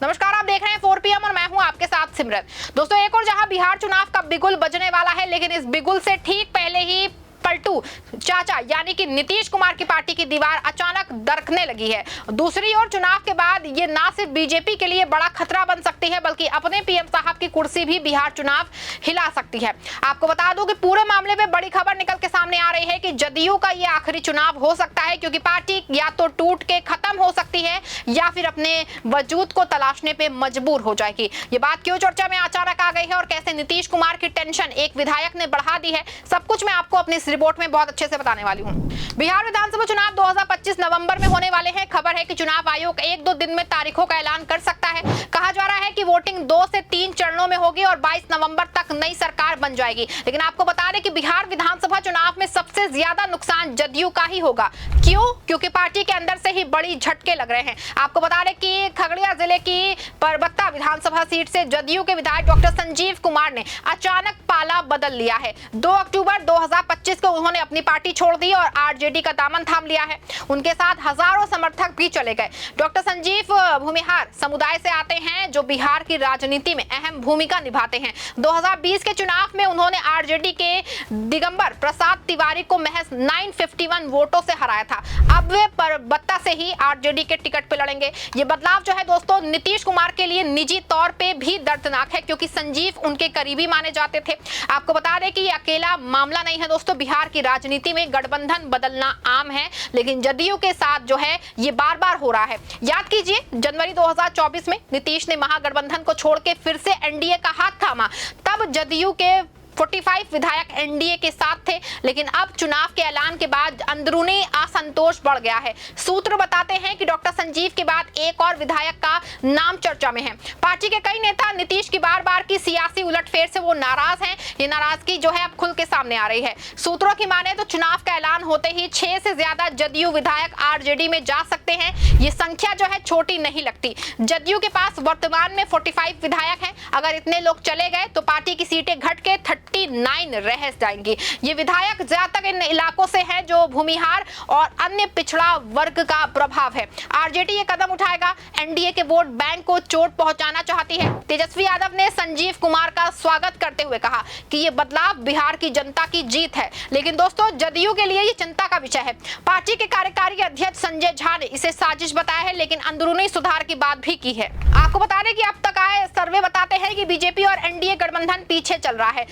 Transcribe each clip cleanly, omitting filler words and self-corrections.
नमस्कार, आप देख रहे हैं 4 PM और मैं हूं आपके साथ सिमरन। दोस्तों, एक और जहां बिहार चुनाव का बिगुल बजने वाला है, लेकिन इस बिगुल से ठीक पहले ही पलटू चाचा यानी कि नीतीश कुमार की पार्टी की दीवार अचानक दरकने लगी है। दूसरी ओर चुनाव के बाद ये ना सिर्फ बीजेपी के लिए बड़ा खतरा बन सकती है, बल्कि अपने पीएम साहब की कुर्सी भी बिहार चुनाव हिला सकती है। आपको बता दूं कि पूरे मामले में बड़ी खबर निकल के सामने आ रही है कि जदयू का ये आखिरी चुनाव हो सकता है, क्योंकि पार्टी या तो टूट के खत्म हो सकती है या फिर अपने वजूद को तलाशने पे मजबूर हो जाएगी। ये बात क्यों चर्चा में अचानक आ गई है और कैसे नीतीश कुमार की टेंशन एक विधायक ने बढ़ा दी है, सब कुछ मैं आपको अपनी रिपोर्ट में बहुत अच्छे से बताने वाली हूं। बिहार विधानसभा चुनाव 2025 नवंबर में होने वाले हैं। खबर है कि चुनाव आयोग 1-2 दिन में तारीखों का ऐलान कर सकता है। कहा जा रहा है कि वोटिंग 2 से 3 चरणों में होगी और 22 नवंबर तक नई सरकार बन जाएगी। लेकिन आपको बता दें कि बिहार विधानसभा चुनाव में सबसे ज्यादा नुकसान जदयू का ही होगा। क्यों? क्योंकि पार्टी के अंदर से ही बड़ी झटके लग रहे हैं। आपको बता दें कि खगड़िया जिले की परबत्ता विधानसभा सीट से जदयू के विधायक डॉक्टर संजीव कुमार ने अचानक पाला बदल लिया है। 2 अक्टूबर 2025 को उन्होंने अपनी पार्टी छोड़ दी और आरजेडी का दामन थाम लिया है। उनके साथ हजारों समर्थक भी चले गए। डॉक्टर संजीव भूमिहार समुदाय से आते हैं, जो बिहार की राजनीति में अहम भूमिका निभाते हैं। 2020 के चुनाव में उन्होंने आरजेडी के दिगंबर प्रसाद तिवारी को महज 951 वोटों से हराया था। अब वे परबत्ता से ही आरजेडी के टिकट पे लड़ेंगे। ये बदलाव जो है दोस्तों, नीतीश कुमार के लिए निजी तौर पे भी दर्दनाक है, क्योंकि संजीव उनके करीबी माने जाते थे। आपको बता दें कि ये अकेला मामला नहीं है दोस्तों, बिहार की राजनीति में गठबंधन बदलना आम है, लेकिन जदयू के साथ जो है ये बार-बार हो रहा है। याद कीजिए, जनवरी 2024 में नीतीश ने महागठबंधन को छोड़ के फिर से एनडीए का हाथ थामा। तब जदयू के 45 विधायक एनडीए के साथ थे, लेकिन अब चुनाव के ऐलान के बाद अंदरूनी असंतोष बढ़ गया है। सूत्र बताते हैं कि डॉक्टर संजीव के बाद एक और विधायक का नाम चर्चा में है। पार्टी के कई नेता नीतीश की बार-बार की सियासी उलटफेर से वो नाराज हैं। ये नाराजगी जो है अब खुल के सामने आ रही है। सूत्रों की माने तो चुनाव का ऐलान होते ही 6 से ज्यादा जदयू विधायक आरजेडी में जा सकते हैं। ये संख्या जो है छोटी नहीं लगती। जदयू के पास वर्तमान में 45 विधायक हैं। अगर इतने लोग चले गए तो पार्टी की सीटें घट के 39 रह जाएंगी। ये विधायक ज्यादातर इन इलाकों से हैं जो भूमिहार और अन्य पिछड़ा वर्ग का प्रभाव है। आरजेडी ये कदम उठाएगा, एनडीए के वोट बैंक को चोट पहुंचाना चाहती है। तेजस्वी यादव ने संजीव कुमार का स्वागत करते हुए कहा कि ये बदलाव बिहार की जनता की जीत है। लेकिन दोस्तों, जदयू के लिए ये चिंता का विषय है। पार्टी के कार्यकारी अध्यक्ष संजय झा ने इसे साजिश बताया है, लेकिन अंदरूनी सुधार की बात भी की है। आपको बता दें कि अब तक आए सर्वे बताते हैं कि बीजेपी और एनडीए गठबंधन पीछे चल रहा है।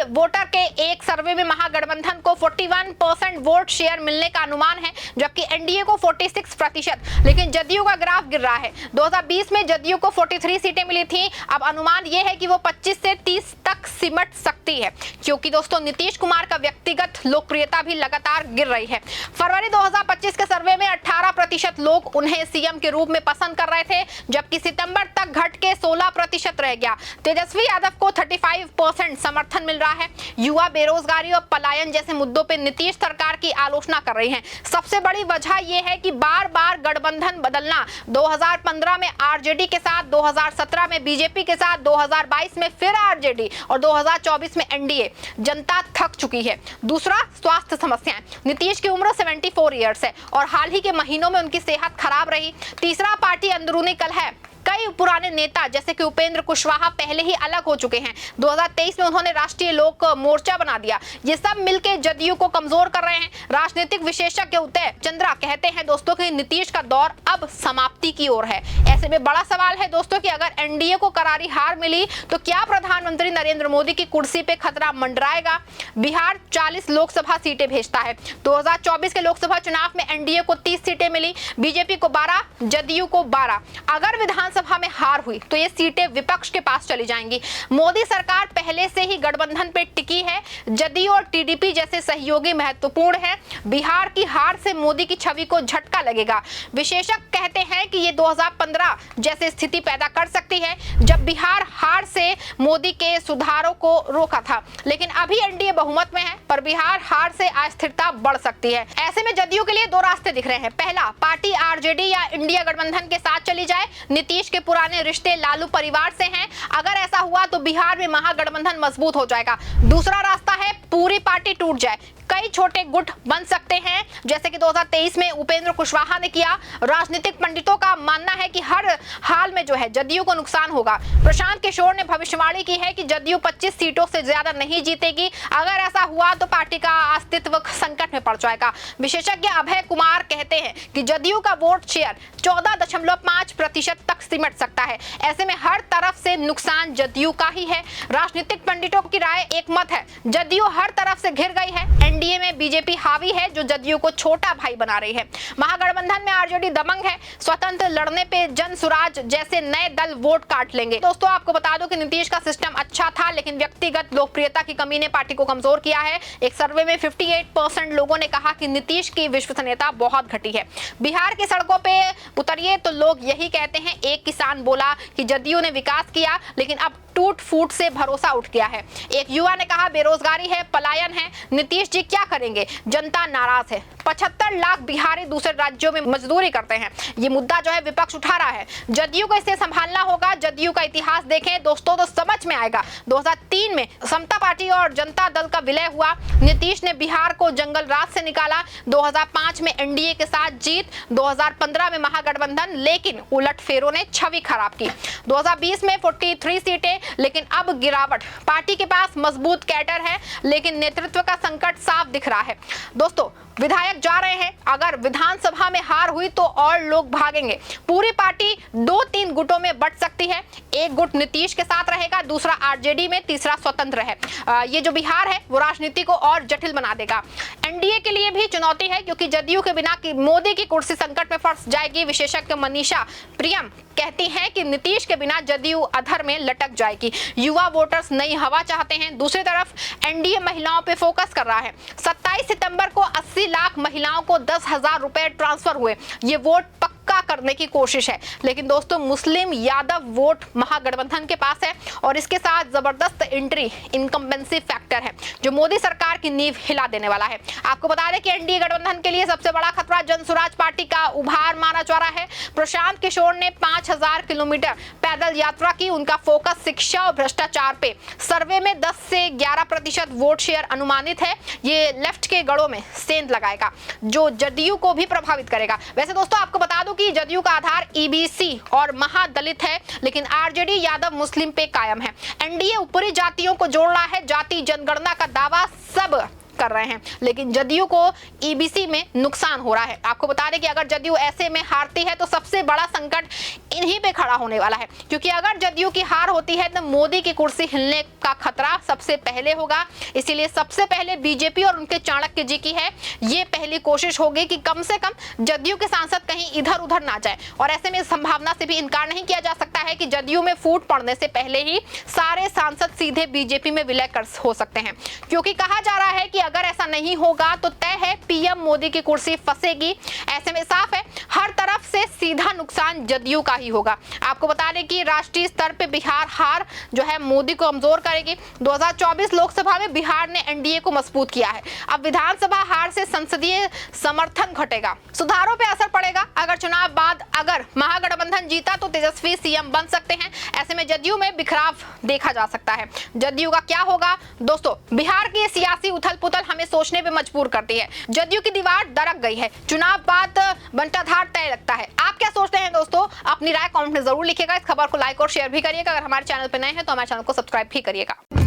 वोटर के एक सर्वे में महागठबंधन को 41% वोट शेयर मिलने का अनुमान है, जबकि एनडीए को 46%। लेकिन जदयू का ग्राफ गिर रहा है। 2020 में जदयू को 43 सीटें मिली थी। अब अनुमान यह है कि वो 25 से 30 तक सिमट सकती है, क्योंकि दोस्तों नीतीश कुमार का व्यक्तिगत लोकप्रियता भी लगातार गिर रही है। फरवरी 2025 के सर्वे में 18% लोग उन्हें सीएम के रूप में पसंद कर रहे थे, जबकि सितंबर तक घट के 16% रह गया। तेजस्वी यादव को 35% समर्थन मिल रहा है। युवा बेरोजगारी और पलायन जैसे मुद्दों पे नीतीश सरकार की आलोचना कर रही हैं। सबसे बड़ी वजह यह है कि बार-बार गठबंधन बदलना। 2015 में आरजेडी के साथ, 2017 में बीजेपी के साथ, 2022 में फिर आरजेडी और 2024 में एनडीए। जनता थक चुकी है। दूसरा, स्वास्थ्य समस्याएं। नीतीश की उम्र 74 ईयर्स है और हाल ही के महीनों में उनकी सेहत खराब रही। तीसरा, पार्टी अंदरूनी कलह। कई पुराने नेता जैसे कि उपेंद्र कुशवाहा पहले ही अलग हो चुके हैं। 2023 में उन्होंने राष्ट्रीय लोक मोर्चा बना दिया। ये सब मिलकर जदयू को कमजोर कर रहे हैं। राजनीतिक विशेषज्ञ उदय चंद्रा कहते हैं दोस्तों कि नीतीश का दौर अब समाप्ति की ओर है। ऐसे में बड़ा सवाल है दोस्तों कि अगर एनडीए को करारी हार मिली तो क्या प्रधानमंत्री नरेंद्र मोदी की कुर्सी पे खतरा मंडराएगा? बिहार 40 लोकसभा सीटें भेजता है। 2024 के लोकसभा चुनाव में एनडीए को 30 सीटें मिली, बीजेपी को 12, जदयू को 12। अगर विधानसभा में हार हुई तो ये सीटें विपक्ष के पास चली जाएंगी। मोदी सरकार पहले से ही गठबंधन पे टिकी है। जदयू और टीडीपी जैसे सहयोगी महत्वपूर्ण है। बिहार की हार से मोदी की छवि को झटका लगेगा। विशेषज्ञ कहते हैं कि ये 2015 जैसी स्थिति पैदा कर सकती है, जब बिहार हार से मोदी के सुधारों को रोका था। लेकिन अभी एनडीए बहुमत में है, पर बिहार हार से अस्थिरता बढ़ सकती है। ऐसे में जदयू के लिए 2 रास्ते दिख रहे हैं। पहला, पार्टी आरजेडी या इंडिया गठबंधन के साथ चली जाए। नीतीश के पुराने रिश्ते लालू परिवार से हैं। अगर ऐसा हुआ तो बिहार में महागठबंधन मजबूत हो जाएगा। दूसरा रास्ता है पूरी पार्टी टूट जाए। कई छोटे गुट बन सकते हैं, जैसे कि 2023 में उपेंद्र कुशवाहा ने किया। राजनीतिक पंडितों का मानना है कि हर हाल में जो है जदयू को नुकसान होगा। प्रशांत किशोर ने भविष्यवाणी की है कि जदयू 25 सीटों से ज्यादा नहीं जीतेगी। अगर ऐसा हुआ तो पार्टी का अस्तित्व संकट में पड़ जाएगा। विशेषज्ञ अभय कुमार कहते हैं कि जदयू का वोट शेयर 14.5% तक सिमट सकता है। ऐसे में हर तरफ से नुकसान जदयू का ही है। राजनीतिक पंडितों की राय एक मत है, जदयू हर तरफ से घिर गई है। एनडीए में बीजेपी हावी है जो जदयू को छोटा भाई बना रही है। महागठबंधन में आरजेडी दबंग है। स्वतंत्र लड़ने पे जन सुराज जैसे नए दल वोट काट लेंगे। दोस्तों आपको बता दूं कि नीतीश का सिस्टम अच्छा था, लेकिन व्यक्तिगत लोकप्रियता की कमी ने पार्टी को कमजोर किया है। एक सर्वे में 58% लोगों ने कहा कि नीतीश की विश्वसनीयता बहुत घटी है। बिहार की सड़कों पे उतरिए तो लोग यही कहते हैं। एक किसान बोला कि जदयू ने विकास किया, लेकिन अब टूट फूट से भरोसा उठ गया है। एक युवा ने कहा बेरोजगारी है, पलायन है, नीतीश जी क्या करेंगे, जनता नाराज है। 75 लाख बिहारी दूसरे राज्यों में मजदूरी करते हैं। ये मुद्दा जो है विपक्ष उठा रहा है। जदयू को इसे संभालना होगा। जदयू का इतिहास देखें दोस्तों तो समझ में आएगा। 2003 में समता पार्टी और जनता दल का विलय हुआ। नीतीश ने बिहार को जंगल राज से निकाला। 2005 में एनडीए के साथ जीत, 2015 में महागठबंधन, लेकिन उलटफेरों ने छवि खराब की। 2020 में 43 सीटें, लेकिन अब गिरावट। पार्टी के पास मजबूत कैडर है, लेकिन नेतृत्व का संकट साफ दिख रहा है। दोस्तों विधायक जा रहे हैं, अगर विधानसभा में हार हुई तो और लोग भागेंगे। पूरी पार्टी 2-3 गुटों में बंट सकती है। एक गुट नीतीश के साथ रहेगा, दूसरा आरजेडी में, तीसरा स्वतंत्र है। ये जो बिहार है वो राजनीति को और जटिल बना देगा। एनडीए के लिए भी चुनौती है, क्योंकि जदयू के बिना की मोदी की कुर्सी संकट में फंस जाएगी। विशेषज्ञ मनीषा प्रियम कहती हैं कि नीतीश के बिना जदयू अधर में लटक जाएगी। युवा वोटर्स नई हवा चाहते हैं। दूसरी तरफ एनडीए महिलाओं पे फोकस कर रहा है। 27 सितंबर को 80 लाख महिलाओं को 10,000 रुपए ट्रांसफर हुए। ये वोट पक्का करने की कोशिश है, लेकिन दोस्तों मुस्लिम यादव वोट महागठबंधन के पास है और इसके साथ जबरदस्त एंट्री इनकम्बेंसी फैक्टर है जो मोदी सरकार की नींव हिला देने वाला है। आपको बता दें कि एनडीए गठबंधन के लिए सबसे बड़ा खतरा जनसुराज पार्टी का उभार माना जा रहा है। प्रशांत किशोर ने 5000 किलोमीटर पैदल यात्रा की। उनका फोकस शिक्षा और भ्रष्टाचार पे। सर्वे में 10 से 11% वोट शेयर अनुमानित है। ये लेफ्ट के गढ़ों में सेंध लगाएगा, जो जदयू को भी प्रभावित करेगा। वैसे दोस्तों आपको बता दूं कि जदयू का आधार ईबीसी और महादलित है, लेकिन आरजेडी यादव मुस्लिम पे कायम है। एनडीए ऊपरी जातियों को जोड़ रहा है। जाति जनगणना का दावा सब कर रहे हैं, लेकिन जदयू को ईबीसी में नुकसान हो रहा है। आपको बता दें कि अगर जदयू ऐसे में हारती है तो सबसे बड़ा संकट इन्हीं पे खड़ा होने वाला है, क्योंकि अगर जदयू की हार होती है तो मोदी की कुर्सी हिलने का खतरा सबसे पहले होगा। इसीलिए सबसे पहले बीजेपी और उनके चाणक्य जी की है ये पहली कोशिश होगी कि कम से कम जदयू के सांसद कहीं इधर उधर ना जाए। और ऐसे में इस संभावना से भी इनकार नहीं किया जा सकता है कि जदयू में फूट पड़ने से पहले ही सारे सांसद सीधे बीजेपी में विलय कर हो सकते हैं, क्योंकि कहा जा रहा है कि अगर ऐसा नहीं होगा तो तय है पीएम मोदी की कुर्सी फंसेगी। ऐसे में साफ है हर तरफ से सीधा नुकसान जदयू का ही होगा। आपको बता दें कि राष्ट्रीय स्तर पे बिहार हार जो है मोदी को कमजोर करेगी। 2024 लोकसभा में बिहार ने एनडीए को मजबूत किया है। अब विधानसभा हार से संसदीय समर्थन घटेगा, सुधारों पे असर पड़ेगा। अगर चुनाव बाद अगर महागठबंधन जीता तो तेजस्वी सीएम बन सकते हैं। ऐसे में जदयू में बिखराव देखा जा सकता है। जदयू का क्या होगा दोस्तों? बिहार की सियासी उथल पुथल हमें सोचने पे मजबूर करती है। जदयू की दीवार दरक गई है। चुनाव बाद बंटाधार तय लगता है। आप क्या सोचते हैं दोस्तों? अपनी राय कमेंट में जरूर लिखिएगा। इस खबर को लाइक और शेयर भी करिएगा। अगर हमारे चैनल पर नए हैं तो हमारे चैनल को सब्सक्राइब भी करिएगा।